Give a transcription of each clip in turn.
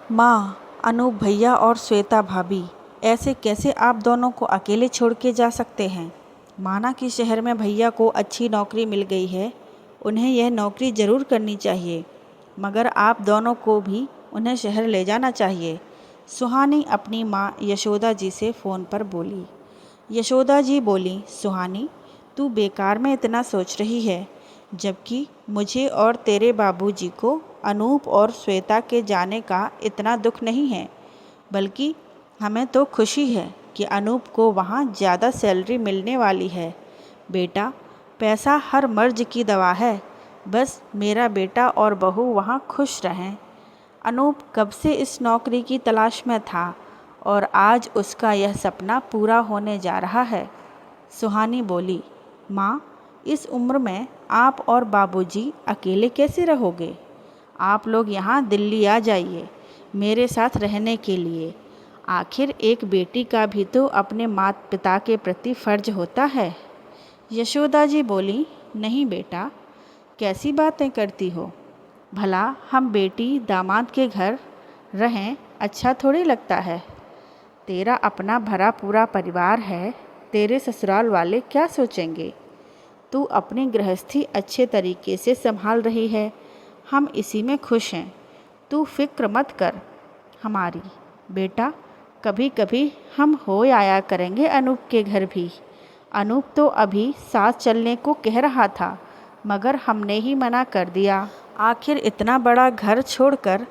माँ, अनूप भैया और श्वेता भाभी, ऐसे कैसे आप दोनों को अकेले छोड़ के जा सकते हैं। माना कि शहर में भैया को अच्छी नौकरी मिल गई है, उन्हें यह नौकरी ज़रूर करनी चाहिए, मगर आप दोनों को भी उन्हें शहर ले जाना चाहिए। सुहानी अपनी माँ यशोदा जी से फ़ोन पर बोली। यशोदा जी बोली, सुहानी, तू बेकार में इतना सोच रही है, जबकि मुझे और तेरे बाबूजी को अनूप और श्वेता के जाने का इतना दुख नहीं है, बल्कि हमें तो खुशी है कि अनूप को वहाँ ज़्यादा सैलरी मिलने वाली है। बेटा, पैसा हर मर्ज की दवा है, बस मेरा बेटा और बहू वहाँ खुश रहें। अनूप कब से इस नौकरी की तलाश में था और आज उसका यह सपना पूरा होने जा रहा है। सुहानी बोली, माँ, इस उम्र में आप और बाबूजी अकेले कैसे रहोगे। आप लोग यहाँ दिल्ली आ जाइए मेरे साथ रहने के लिए। आखिर एक बेटी का भी तो अपने माता पिता के प्रति फ़र्ज होता है। यशोदा जी बोली, नहीं बेटा, कैसी बातें करती हो। भला हम बेटी दामाद के घर रहें अच्छा थोड़ी लगता है। तेरा अपना भरा पूरा परिवार है, तेरे ससुराल वाले क्या सोचेंगे। तू अपनी गृहस्थी अच्छे तरीके से संभाल रही है, हम इसी में खुश हैं। तू फिक्र मत कर हमारी। बेटा, कभी कभी हम हो आया करेंगे अनूप के घर भी। अनूप तो अभी साथ चलने को कह रहा था, मगर हमने ही मना कर दिया। आखिर इतना बड़ा घर छोड़कर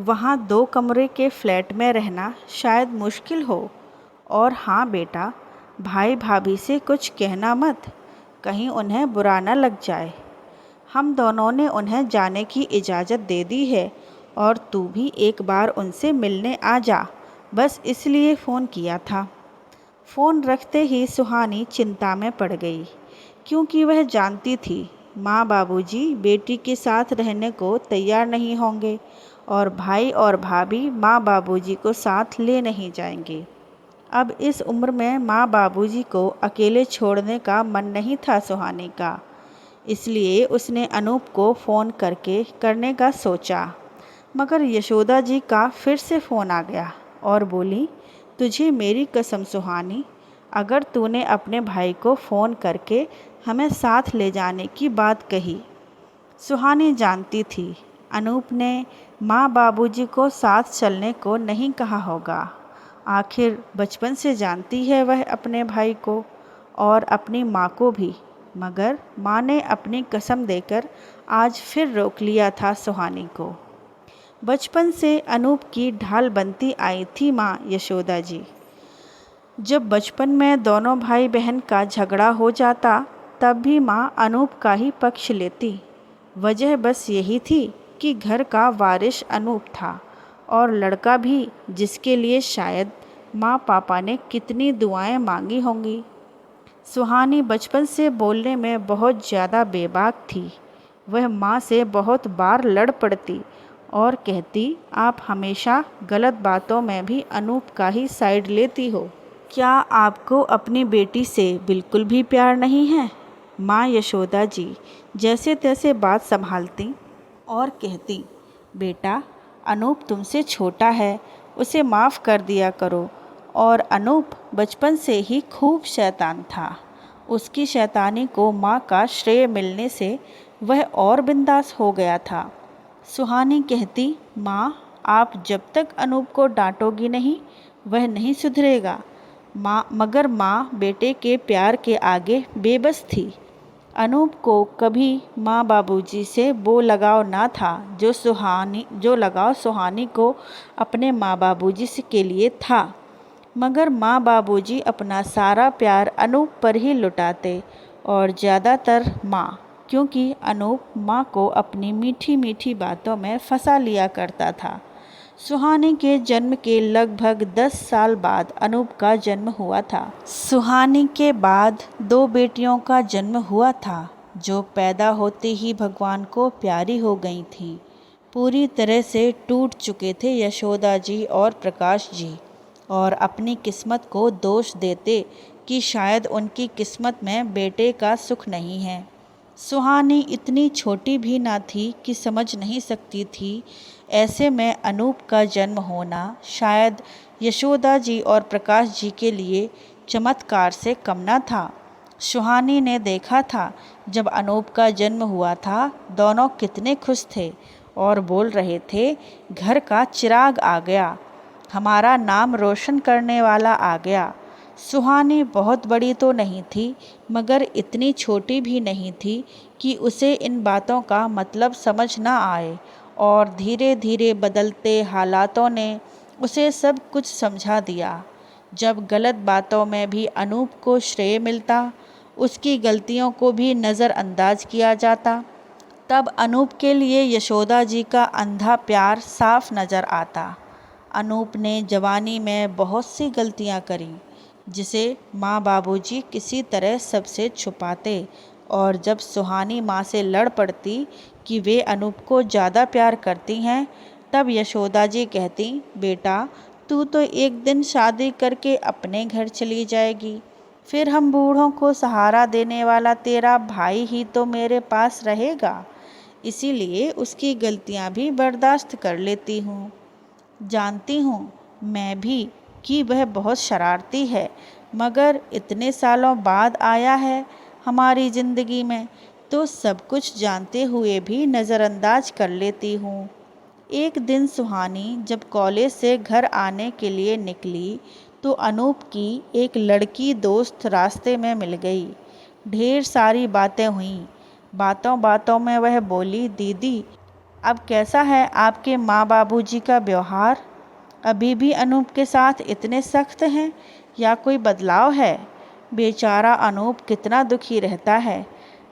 वहाँ 2 कमरे के फ्लैट में रहना शायद मुश्किल हो। और हाँ बेटा, भाई भाभी से कुछ कहना मत, कहीं उन्हें बुरा न लग जाए। हम दोनों ने उन्हें जाने की इजाज़त दे दी है और तू भी एक बार उनसे मिलने आ जा, बस इसलिए फ़ोन किया था। फ़ोन रखते ही सुहानी चिंता में पड़ गई, क्योंकि वह जानती थी माँ बाबूजी बेटी के साथ रहने को तैयार नहीं होंगे और भाई और भाभी माँ बाबूजी को साथ ले नहीं जाएंगे। अब इस उम्र में माँ बाबूजी को अकेले छोड़ने का मन नहीं था सुहानी का, इसलिए उसने अनूप को फ़ोन करने का सोचा। मगर यशोदा जी का फिर से फ़ोन आ गया और बोली, तुझे मेरी कसम सुहानी, अगर तूने अपने भाई को फ़ोन करके हमें साथ ले जाने की बात कही। सुहानी जानती थी अनूप ने माँ बाबूजी को साथ चलने को नहीं कहा होगा। आखिर बचपन से जानती है वह अपने भाई को और अपनी माँ को भी, मगर माँ ने अपनी कसम देकर आज फिर रोक लिया था सुहानी को। बचपन से अनूप की ढाल बनती आई थी माँ यशोदा जी। जब बचपन में दोनों भाई बहन का झगड़ा हो जाता, तब भी माँ अनूप का ही पक्ष लेती। वजह बस यही थी कि घर का वारिस अनूप था और लड़का भी, जिसके लिए शायद माँ पापा ने कितनी दुआएं मांगी होंगी। सुहानी बचपन से बोलने में बहुत ज़्यादा बेबाक थी। वह माँ से बहुत बार लड़ पड़ती और कहती, आप हमेशा गलत बातों में भी अनूप का ही साइड लेती हो। क्या आपको अपनी बेटी से बिल्कुल भी प्यार नहीं है। माँ यशोदा जी जैसे तैसे बात संभालती और कहती, बेटा, अनूप तुमसे छोटा है, उसे माफ़ कर दिया करो। और अनूप बचपन से ही खूब शैतान था। उसकी शैतानी को माँ का श्रेय मिलने से वह और बिंदास हो गया था। सुहानी कहती, माँ, आप जब तक अनूप को डांटोगी नहीं, वह नहीं सुधरेगा। मगर माँ बेटे के प्यार के आगे बेबस थी। अनूप को कभी माँ बाबूजी से वो लगाव ना था जो लगाव सुहानी को अपने माँ बाबूजी से के लिए था। मगर माँ बाबूजी अपना सारा प्यार अनूप पर ही लुटाते और ज़्यादातर माँ, क्योंकि अनूप माँ को अपनी मीठी मीठी बातों में फंसा लिया करता था। सुहानी के जन्म के लगभग 10 साल बाद अनूप का जन्म हुआ था। सुहानी के बाद 2 बेटियों का जन्म हुआ था, जो पैदा होते ही भगवान को प्यारी हो गई थीं। पूरी तरह से टूट चुके थे यशोदा जी और प्रकाश जी, और अपनी किस्मत को दोष देते कि शायद उनकी किस्मत में बेटे का सुख नहीं है। सुहानी इतनी छोटी भी ना थी कि समझ नहीं सकती थी ऐसे में अनूप का जन्म होना शायद यशोदा जी और प्रकाश जी के लिए चमत्कार से कम न था। सुहानी ने देखा था जब अनूप का जन्म हुआ था, दोनों कितने खुश थे और बोल रहे थे, घर का चिराग आ गया, हमारा नाम रोशन करने वाला आ गया। सुहानी बहुत बड़ी तो नहीं थी, मगर इतनी छोटी भी नहीं थी कि उसे इन बातों का मतलब समझ न आए, और धीरे धीरे बदलते हालातों ने उसे सब कुछ समझा दिया। जब गलत बातों में भी अनूप को श्रेय मिलता, उसकी गलतियों को भी नज़रअंदाज किया जाता, तब अनूप के लिए यशोदा जी का अंधा प्यार साफ नज़र आता। अनूप ने जवानी में बहुत सी गलतियां करी, जिसे माँ बाबूजी किसी तरह सबसे छुपाते, और जब सुहानी माँ से लड़ पड़ती कि वे अनूप को ज़्यादा प्यार करती हैं, तब यशोदा जी कहती, बेटा तू तो एक दिन शादी करके अपने घर चली जाएगी, फिर हम बूढ़ों को सहारा देने वाला तेरा भाई ही तो मेरे पास रहेगा, इसीलिए उसकी गलतियां भी बर्दाश्त कर लेती हूँ। जानती हूँ मैं भी कि वह बहुत शरारती है, मगर इतने सालों बाद आया है हमारी ज़िंदगी में, तो सब कुछ जानते हुए भी नज़रअंदाज कर लेती हूँ। एक दिन सुहानी जब कॉलेज से घर आने के लिए निकली, तो अनूप की एक लड़की दोस्त रास्ते में मिल गई। ढेर सारी बातें हुईं। बातों बातों में वह बोली, दीदी अब कैसा है आपके माँ बाबूजी का व्यवहार? अभी भी अनूप के साथ इतने सख्त हैं या कोई बदलाव है? बेचारा अनूप कितना दुखी रहता है।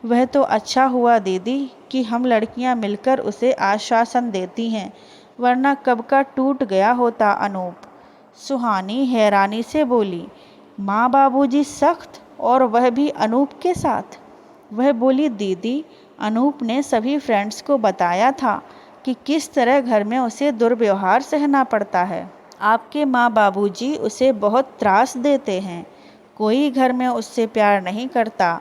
वह तो अच्छा हुआ दीदी कि हम लड़कियां मिलकर उसे आश्वासन देती हैं, वरना कब का टूट गया होता अनूप। सुहानी हैरानी से बोली, माँ बाबूजी सख्त, और वह भी अनूप के साथ? वह बोली, दीदी अनूप ने सभी फ्रेंड्स को बताया था कि किस तरह घर में उसे दुर्व्यवहार सहना पड़ता है। आपके माँ बाबूजी उसे बहुत त्रास देते हैं, कोई घर में उससे प्यार नहीं करता,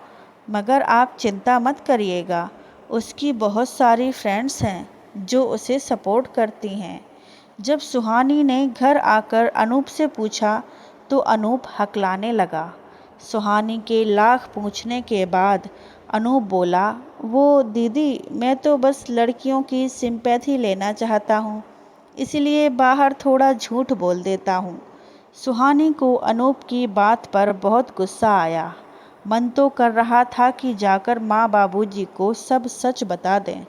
मगर आप चिंता मत करिएगा, उसकी बहुत सारी फ्रेंड्स हैं जो उसे सपोर्ट करती हैं। जब सुहानी ने घर आकर अनूप से पूछा, तो अनूप हकलाने लगा। सुहानी के लाख पूछने के बाद अनूप बोला, वो दीदी मैं तो बस लड़कियों की सिंपैथी लेना चाहता हूँ, इसलिए बाहर थोड़ा झूठ बोल देता हूँ। सुहानी को अनूप की बात पर बहुत गुस्सा आया। मन तो कर रहा था कि जाकर माँ बाबूजी को सब सच बता दें,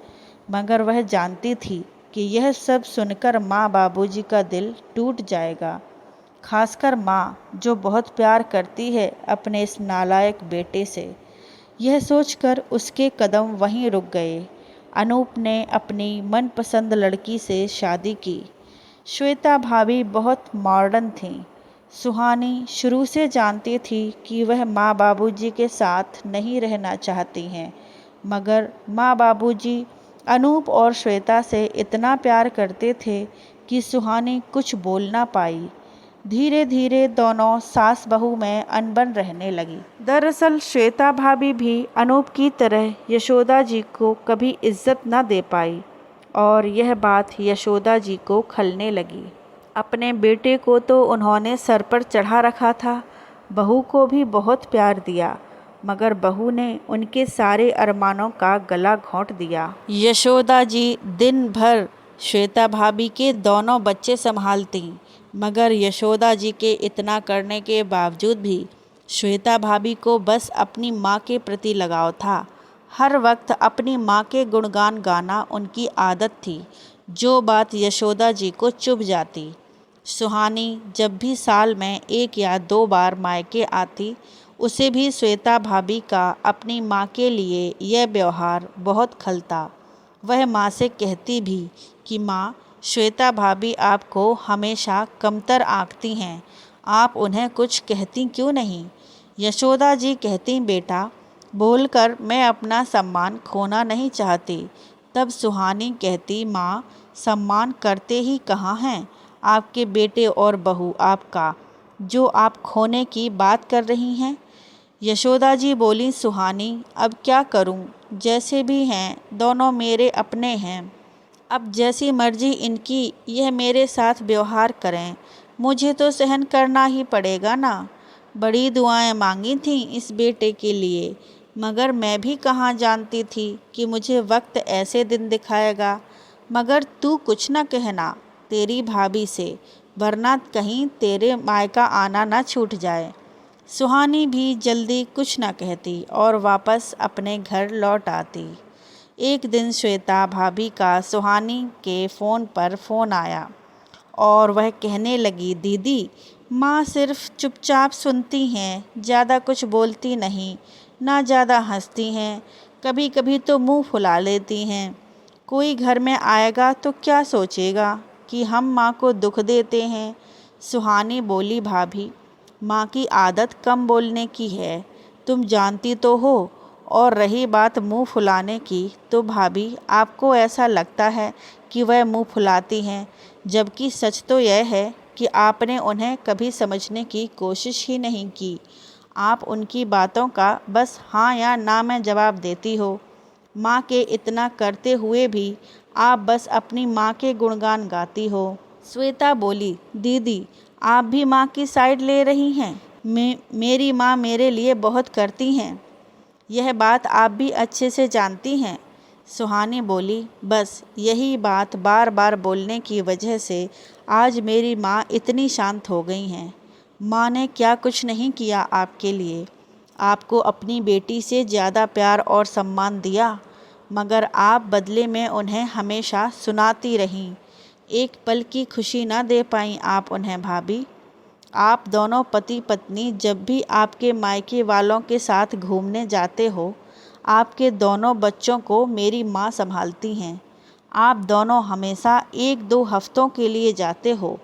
मगर वह जानती थी कि यह सब सुनकर माँ बाबूजी का दिल टूट जाएगा, खासकर माँ जो बहुत प्यार करती है अपने इस नालायक बेटे से। यह सोचकर उसके कदम वहीं रुक गए। अनूप ने अपनी मनपसंद लड़की से शादी की। श्वेता भाभी बहुत मॉडर्न थीं। सुहानी शुरू से जानती थी कि वह माँ बाबूजी के साथ नहीं रहना चाहती हैं, मगर माँ बाबूजी अनूप और श्वेता से इतना प्यार करते थे कि सुहानी कुछ बोल ना पाई। धीरे धीरे दोनों सास बहू में अनबन रहने लगी। दरअसल श्वेता भाभी भी अनूप की तरह यशोदा जी को कभी इज्जत न दे पाई, और यह बात यशोदा जी को खलने लगी। अपने बेटे को तो उन्होंने सर पर चढ़ा रखा था, बहू को भी बहुत प्यार दिया, मगर बहू ने उनके सारे अरमानों का गला घोंट दिया। यशोदा जी दिन भर श्वेता भाभी के दोनों बच्चे संभालती, मगर यशोदा जी के इतना करने के बावजूद भी श्वेता भाभी को बस अपनी माँ के प्रति लगाव था। हर वक्त अपनी माँ के गुणगान गाना उनकी आदत थी, जो बात यशोदा जी को चुभ जाती। सुहानी जब भी साल में 1 या 2 बार मायके आती, उसे भी श्वेता भाभी का अपनी माँ के लिए यह व्यवहार बहुत खलता। वह माँ से कहती भी कि माँ, श्वेता भाभी आपको हमेशा कमतर आंकती हैं, आप उन्हें कुछ कहती क्यों नहीं? यशोदा जी कहती, बेटा बोलकर मैं अपना सम्मान खोना नहीं चाहती। तब सुहानी कहती, माँ सम्मान करते ही कहाँ हैं आपके बेटे और बहू आपका, जो आप खोने की बात कर रही हैं? यशोदा जी बोली, सुहानी अब क्या करूं, जैसे भी हैं दोनों मेरे अपने हैं, अब जैसी मर्जी इनकी, यह मेरे साथ व्यवहार करें, मुझे तो सहन करना ही पड़ेगा ना। बड़ी दुआएं मांगी थीं इस बेटे के लिए, मगर मैं भी कहाँ जानती थी कि मुझे वक्त ऐसे दिन दिखाएगा। मगर तू कुछ न कहना तेरी भाभी से, वरना कहीं तेरे मायका आना ना छूट जाए। सुहानी भी जल्दी कुछ न कहती और वापस अपने घर लौट आती। एक दिन श्वेता भाभी का सुहानी के फ़ोन पर फ़ोन आया और वह कहने लगी, दीदी, माँ सिर्फ चुपचाप सुनती हैं, ज़्यादा कुछ बोलती नहीं, ना ज़्यादा हंसती हैं, कभी कभी तो मुंह फुला लेती हैं। कोई घर में आएगा तो क्या सोचेगा कि हम माँ को दुख देते हैं। सुहानी बोली, भाभी, माँ की आदत कम बोलने की है, तुम जानती तो हो। और रही बात मुंह फुलाने की, तो भाभी आपको ऐसा लगता है कि वह मुंह फुलाती हैं, जबकि सच तो यह है कि आपने उन्हें कभी समझने की कोशिश ही नहीं की। आप उनकी बातों का बस हाँ या ना में जवाब देती हो। माँ के इतना करते हुए भी आप बस अपनी माँ के गुणगान गाती हो। श्वेता बोली, दीदी, आप भी माँ की साइड ले रही हैं। मेरी माँ मेरे लिए बहुत करती हैं, यह बात आप भी अच्छे से जानती हैं। सुहानी बोली, बस यही बात बार बार बोलने की वजह से आज मेरी माँ इतनी शांत हो गई हैं। माँ ने क्या कुछ नहीं किया आपके लिए, आपको अपनी बेटी से ज़्यादा प्यार और सम्मान दिया, मगर आप बदले में उन्हें हमेशा सुनाती रहीं। एक पल की खुशी ना दे पाईं आप उन्हें भाभी। आप दोनों पति पत्नी जब भी आपके मायके वालों के साथ घूमने जाते हो, आपके दोनों बच्चों को मेरी माँ संभालती हैं। आप दोनों हमेशा 1-2 हफ्तों के लिए जाते हो।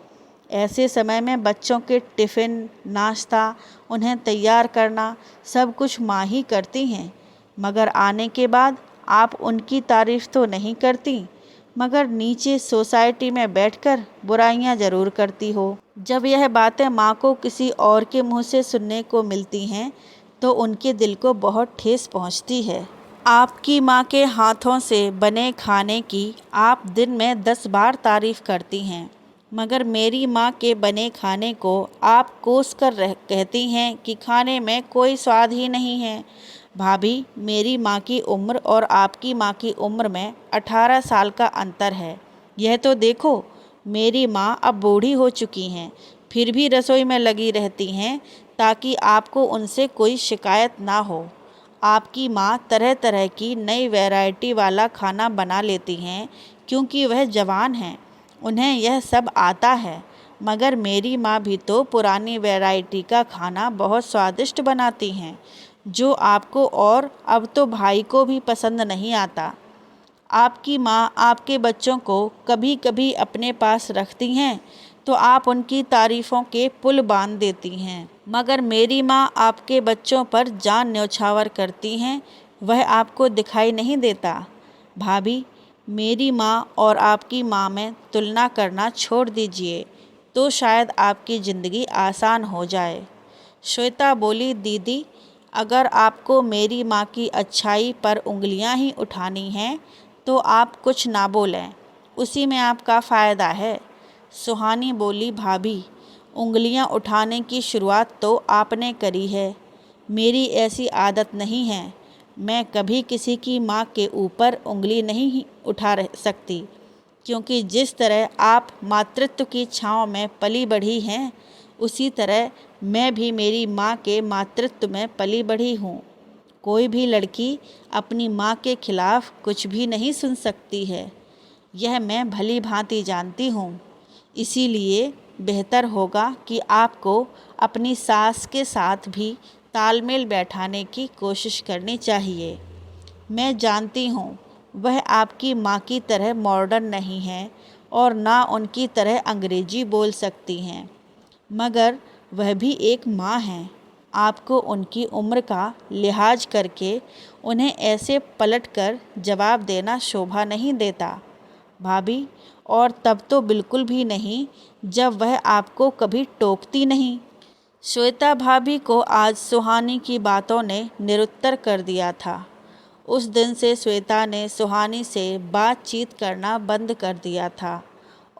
ऐसे समय में बच्चों के टिफ़िन, नाश्ता, उन्हें तैयार करना, सब कुछ माँ ही करती हैं। मगर आने के बाद आप उनकी तारीफ़ तो नहीं करती, मगर नीचे सोसाइटी में बैठकर बुराइयां ज़रूर करती हो। जब यह बातें माँ को किसी और के मुंह से सुनने को मिलती हैं तो उनके दिल को बहुत ठेस पहुँचती है। आपकी माँ के हाथों से बने खाने की आप दिन में 10 बार तारीफ़ करती हैं, मगर मेरी माँ के बने खाने को आप कोस कर कहती हैं कि खाने में कोई स्वाद ही नहीं है। भाभी, मेरी माँ की उम्र और आपकी माँ की उम्र में 18 साल का अंतर है। यह तो देखो, मेरी माँ अब बूढ़ी हो चुकी हैं, फिर भी रसोई में लगी रहती हैं ताकि आपको उनसे कोई शिकायत ना हो। आपकी माँ तरह तरह की नई वैरायटी वाला खाना बना लेती हैं क्योंकि वह जवान हैं, उन्हें यह सब आता है। मगर मेरी माँ भी तो पुरानी वैरायटी का खाना बहुत स्वादिष्ट बनाती हैं, जो आपको और अब तो भाई को भी पसंद नहीं आता। आपकी माँ आपके बच्चों को कभी कभी अपने पास रखती हैं तो आप उनकी तारीफ़ों के पुल बांध देती हैं, मगर मेरी माँ आपके बच्चों पर जान न्यौछावर करती हैं, वह आपको दिखाई नहीं देता। भाभी, मेरी माँ और आपकी माँ में तुलना करना छोड़ दीजिए, तो शायद आपकी ज़िंदगी आसान हो जाए। श्वेता बोली, दीदी, अगर आपको मेरी माँ की अच्छाई पर उंगलियां ही उठानी हैं तो आप कुछ ना बोलें, उसी में आपका फ़ायदा है। सुहानी बोली, भाभी, उंगलियां उठाने की शुरुआत तो आपने करी है, मेरी ऐसी आदत नहीं है। मैं कभी किसी की माँ के ऊपर उंगली नहीं उठा सकती, क्योंकि जिस तरह आप मातृत्व की छाँव में पली बढ़ी हैं, उसी तरह मैं भी मेरी माँ के मातृत्व में पली बढ़ी हूँ। कोई भी लड़की अपनी माँ के खिलाफ कुछ भी नहीं सुन सकती है, यह मैं भली भांति जानती हूँ। इसीलिए बेहतर होगा कि आपको अपनी सास के साथ भी तालमेल बैठाने की कोशिश करनी चाहिए। मैं जानती हूँ वह आपकी माँ की तरह मॉडर्न नहीं है और ना उनकी तरह अंग्रेजी बोल सकती हैं, मगर वह भी एक माँ हैं। आपको उनकी उम्र का लिहाज करके उन्हें ऐसे पलटकर जवाब देना शोभा नहीं देता भाभी, और तब तो बिल्कुल भी नहीं जब वह आपको कभी टोकती नहीं। श्वेता भाभी को आज सुहानी की बातों ने निरुत्तर कर दिया था। उस दिन से श्वेता ने सुहानी से बातचीत करना बंद कर दिया था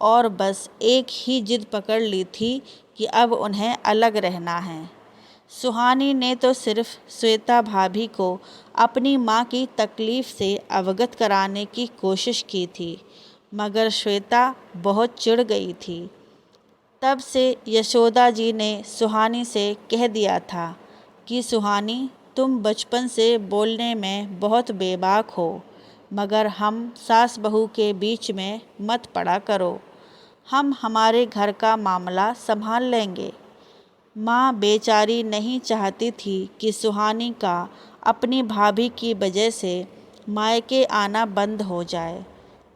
और बस एक ही जिद पकड़ ली थी कि अब उन्हें अलग रहना है। सुहानी ने तो सिर्फ श्वेता भाभी को अपनी माँ की तकलीफ़ से अवगत कराने की कोशिश की थी, मगर श्वेता बहुत चिढ़ गई थी। तब से यशोदा जी ने सुहानी से कह दिया था कि सुहानी, तुम बचपन से बोलने में बहुत बेबाक हो, मगर हम सास बहू के बीच में मत पड़ा करो। हम हमारे घर का मामला संभाल लेंगे। माँ बेचारी नहीं चाहती थी कि सुहानी का अपनी भाभी की वजह से मायके आना बंद हो जाए।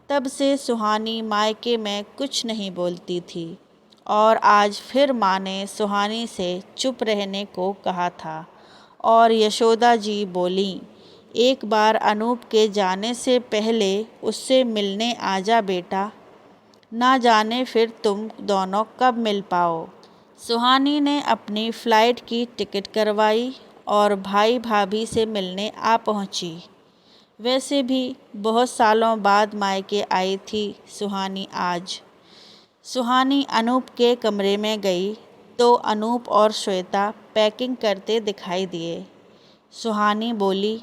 तब से सुहानी मायके में कुछ नहीं बोलती थी और आज फिर माँ ने सुहानी से चुप रहने को कहा था और यशोदा जी बोलीं, एक बार अनूप के जाने से पहले उससे मिलने आजा बेटा, ना जाने फिर तुम दोनों कब मिल पाओ। सुहानी ने अपनी फ़्लाइट की टिकट करवाई और भाई भाभी से मिलने आ पहुंची। वैसे भी बहुत सालों बाद मायके आई थी सुहानी आज। सुहानी अनूप के कमरे में गई तो अनूप और श्वेता पैकिंग करते दिखाई दिए। सुहानी बोली,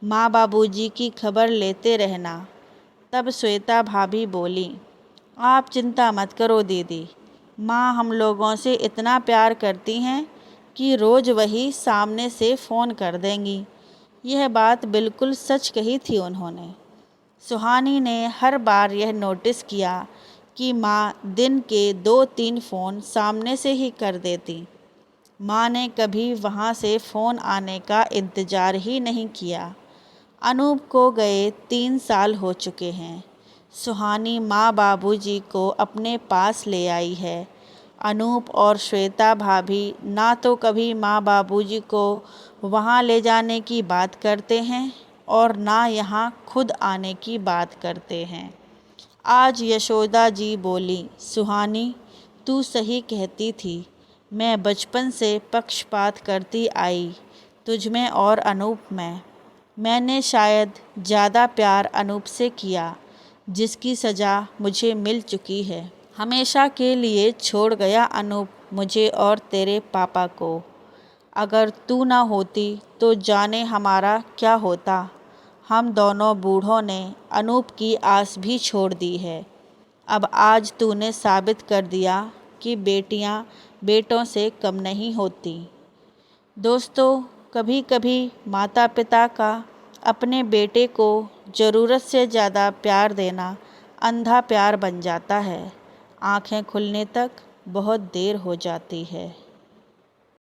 माँ बाबूजी की खबर लेते रहना। तब श्वेता भाभी बोली, आप चिंता मत करो दीदी, माँ हम लोगों से इतना प्यार करती हैं कि रोज़ वही सामने से फ़ोन कर देंगी। यह बात बिल्कुल सच कही थी उन्होंने। सुहानी ने हर बार यह नोटिस किया कि माँ दिन के 2-3 फ़ोन सामने से ही कर देती। माँ ने कभी वहाँ से फ़ोन आने का इंतज़ार ही नहीं किया। अनूप को गए 3 साल हो चुके हैं। सुहानी माँ बाबूजी को अपने पास ले आई है। अनूप और श्वेता भाभी ना तो कभी माँ बाबूजी को वहाँ ले जाने की बात करते हैं और ना यहाँ खुद आने की बात करते हैं। आज यशोदा जी बोली, सुहानी तू सही कहती थी, मैं बचपन से पक्षपात करती आई तुझमें और अनूप में। मैंने शायद ज़्यादा प्यार अनूप से किया, जिसकी सज़ा मुझे मिल चुकी है। हमेशा के लिए छोड़ गया अनूप मुझे और तेरे पापा को। अगर तू ना होती तो जाने हमारा क्या होता। हम दोनों बूढ़ों ने अनूप की आस भी छोड़ दी है। अब आज तूने साबित कर दिया कि बेटियां बेटों से कम नहीं होती। दोस्तों, कभी कभी माता पिता का अपने बेटे को ज़रूरत से ज़्यादा प्यार देना अंधा प्यार बन जाता है। आँखें खुलने तक बहुत देर हो जाती है।